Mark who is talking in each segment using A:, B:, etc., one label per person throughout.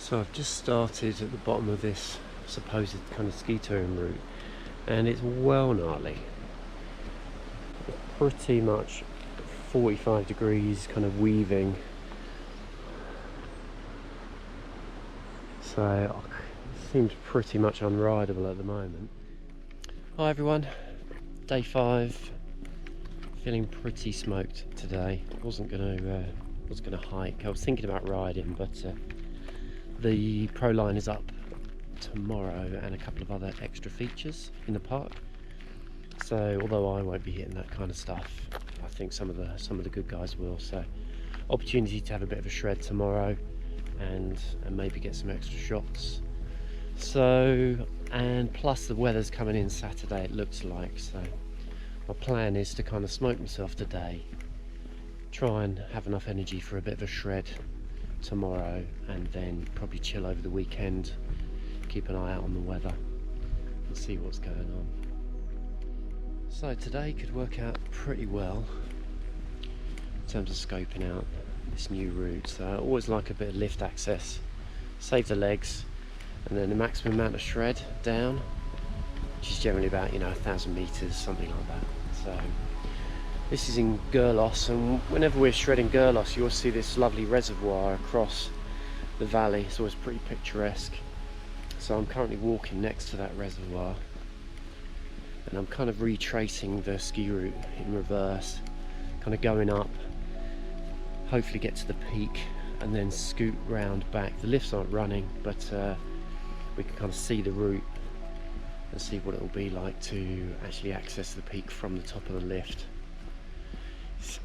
A: So I've just started at the bottom of this supposed kind of ski touring route, and it's well gnarly. Pretty much 45 degrees kind of weaving. So it seems pretty much unrideable at the moment. Hi everyone, day 5. Feeling pretty smoked today. Wasn't gonna hike. I was thinking about riding, but the Pro Line is up tomorrow and a couple of other extra features in the park. So although I won't be hitting that kind of stuff, I think some of the good guys will. So opportunity to have a bit of a shred tomorrow and maybe get some extra shots. So, and plus the weather's coming in Saturday, it looks like. So my plan is to kind of smoke myself today, try and have enough energy for a bit of a shred tomorrow, and then probably chill over the weekend, keep an eye out on the weather and see what's going on. So today could work out pretty well in terms of scoping out this new route. So I always like a bit of lift access, save the legs, and then the maximum amount of shred down, which is generally about 1,000 meters, something like that. So this is in Gerlos, and whenever we're shredding Gerlos, you'll see this lovely reservoir across the valley. It's always pretty picturesque. So I'm currently walking next to that reservoir, and I'm kind of retracing the ski route in reverse, kind of going up, hopefully get to the peak, and then scoot round back. The lifts aren't running, but we can kind of see the route and see what it will be like to actually access the peak from the top of the lift.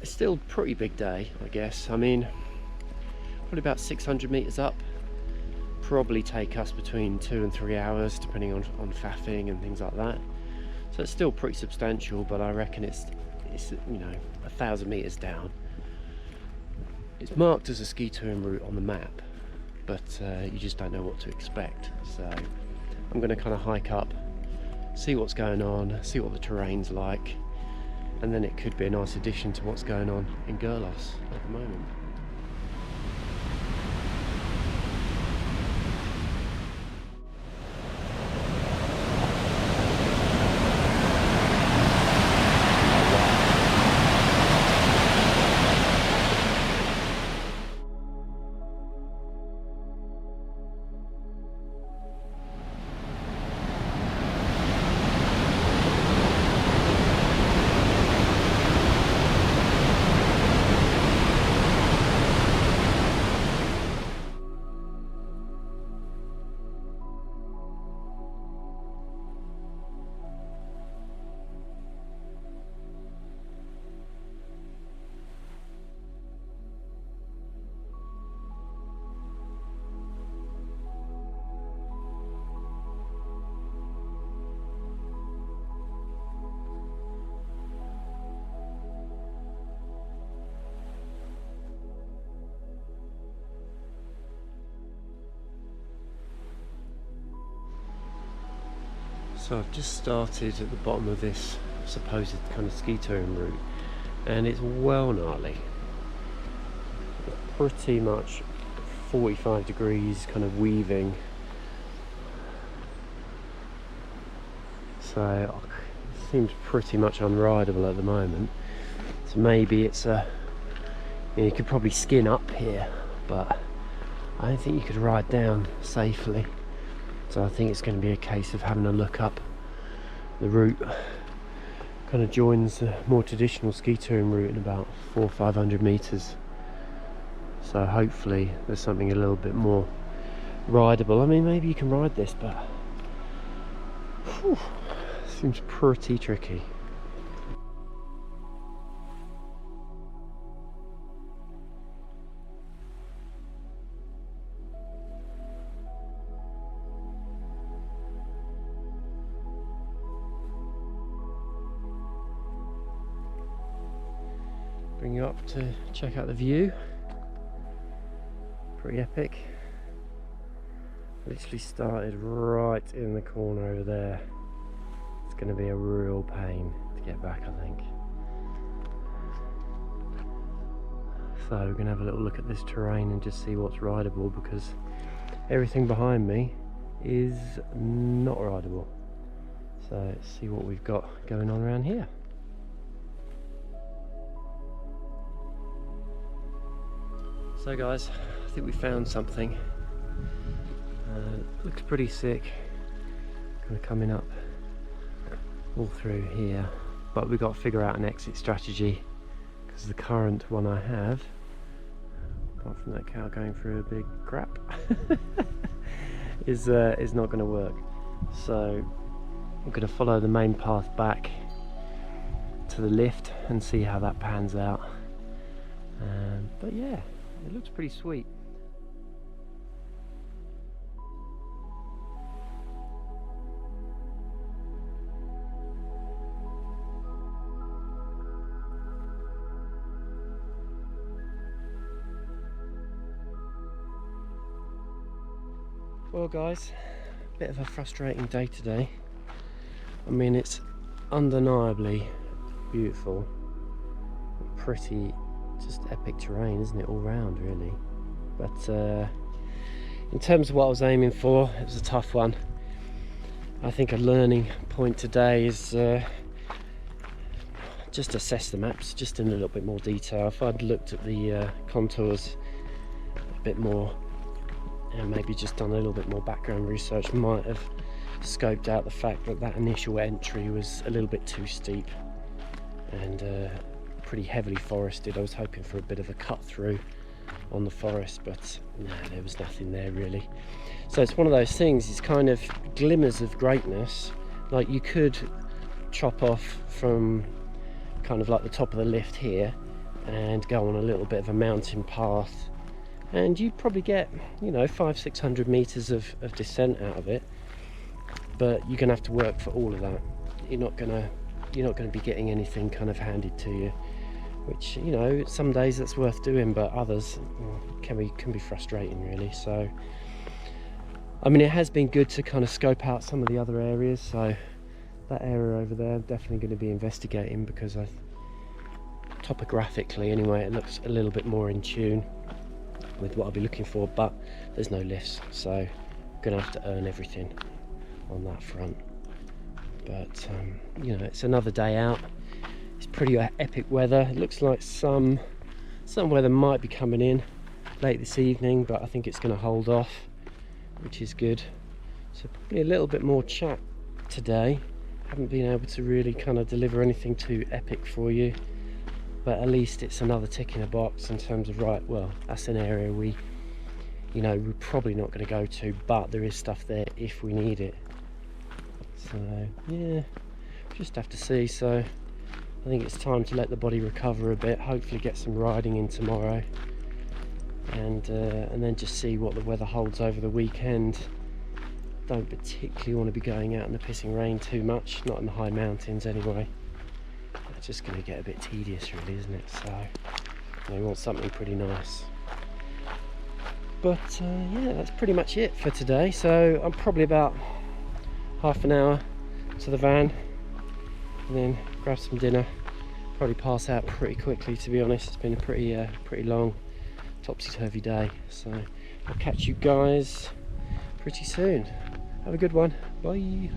A: It's still a pretty big day, I guess. I mean, probably about 600 meters up. Probably take us between 2 and 3 hours, depending on faffing and things like that. So it's still pretty substantial, but I reckon it's 1,000 meters down. It's marked as a ski touring route on the map, but you just don't know what to expect. So I'm going to kind of hike up, see what's going on, see what the terrain's like, and then it could be a nice addition to what's going on in Gerlos at the moment. So I've just started at the bottom of this supposed kind of ski touring route, and it's well gnarly. Pretty much 45 degrees kind of weaving. So it seems pretty much unrideable at the moment. So maybe it's you could probably skin up here, but I don't think you could ride down safely. So I think it's going to be a case of having a look up the route. Kind of joins the more traditional ski touring route in about 400 or 500 meters. So hopefully there's something a little bit more rideable. I mean, maybe you can ride this, but seems pretty tricky. Bring you up to check out the view. Pretty epic. Literally started right in the corner over there. It's going to be a real pain to get back, I think. So we're going to have a little look at this terrain and just see what's rideable, because everything behind me is not rideable. So let's see what we've got going on around here. So guys, I think we found something. Looks pretty sick. Kind of coming up all through here, but we've got to figure out an exit strategy because the current one I have, apart from that cow going through a big crap, is not going to work. So I'm going to follow the main path back to the lift and see how that pans out. But yeah, it looks pretty sweet. Well guys, a bit of a frustrating day today. I mean, it's undeniably beautiful, pretty, just epic terrain, isn't it, all round really. But in terms of what I was aiming for, it was a tough one. I think a learning point today is just assess the maps just in a little bit more detail. If I'd looked at the contours a bit more, and maybe just done a little bit more background research, might have scoped out the fact that that initial entry was a little bit too steep and pretty heavily forested. I was hoping for a bit of a cut through on the forest, but no, there was nothing there really. So it's one of those things, it's kind of glimmers of greatness. Like you could chop off from kind of like the top of the lift here and go on a little bit of a mountain path, and you'd probably get, you know, 500-600 meters of descent out of it, but you're gonna have to work for all of that. You're not gonna be getting anything kind of handed to you, which, you know, some days that's worth doing, but others can be frustrating really. So I mean, it has been good to kind of scope out some of the other areas. So that area over there, definitely going to be investigating, because topographically anyway, it looks a little bit more in tune with what I'll be looking for, but there's no lifts, so I'm gonna have to earn everything on that front. But you know, it's another day out. It's pretty epic weather. It looks like some weather might be coming in late this evening, but I think it's going to hold off, which is good. So probably a little bit more chat today. Haven't been able to really kind of deliver anything too epic for you, but at least it's another tick in a box in terms of, right, well, that's an area we're probably not going to go to, but there is stuff there if we need it. So yeah, just have to see. So I think it's time to let the body recover a bit, hopefully get some riding in tomorrow, and then just see what the weather holds over the weekend. Don't particularly want to be going out in the pissing rain too much, not in the high mountains anyway. It's just going to get a bit tedious really, isn't it? So we want something pretty nice. But yeah, that's pretty much it for today. So I'm probably about half an hour to the van, and then grab some dinner. Probably pass out pretty quickly, to be honest. It's been a pretty long, topsy-turvy day. So I'll catch you guys pretty soon. Have a good one. Bye.